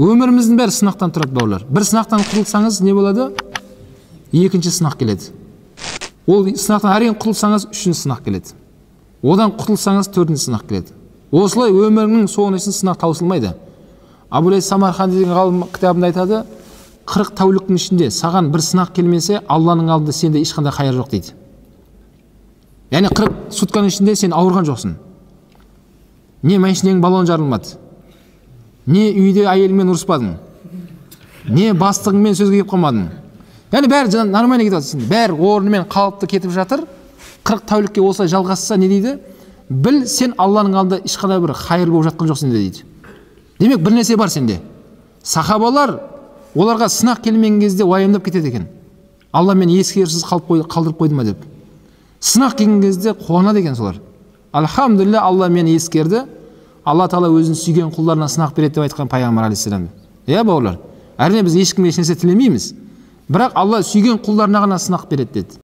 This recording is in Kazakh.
Өміріміздің бәрі сынақтан тұрады, бауырлар. Бір сынақтан құтылсаңыз не болады? Екінші сынақ келеді. Ол сынақтан әрең құтылсаңыз, үшінші сынақ келеді. Одан құтылсаңыз, төртінші сынақ келеді. Осылай өміріңнің соңына шейін сынақ таусылмайды. Абу-Лайс Самарқанди деген ғалым кітабында айтады, 40 тәуліктің ішінде саған бір сынақ келмесе, Алланың алдында сенде ешқандай қайыр жоқ дейді. Яғни 40 сутканың ішінде сен ауырған жоқсың. Не машинең баллон жарылмады. Не үйде әйеліңмен ұрыспадың. Не бастығыңмен сөзге келіп қалмадың. Яғни бәрі нормально кетіп жатыр. Бәрі орнымен қалыпты кетіп жатыр. 40 тәулікке осылай жалғасса не дейді? Біл, сен Алланың алдында ешқандай бір қайыр болып жатқан жоқсың дейді. Демек, бір нәрсе бар сенде. Сахабалар оларға сынақ келмеген кезде уайымдап кетеді екен. Алла мені ескерусіз қалдырып қойды ма деп. Сынақ келген кезде қуанады екен солар. Алхамдулилля, Алла мені ескерді. Алла Тағала өзінің сүйген құлдарына сынақ береді деп айтқан пайғамбар алейхиссалам. Иә, бауырлар. Әрине біз ешкімге еш нәрсе тілемейміз. Бірақ Алла сүйген құлдарына ғана сынақ береді деді.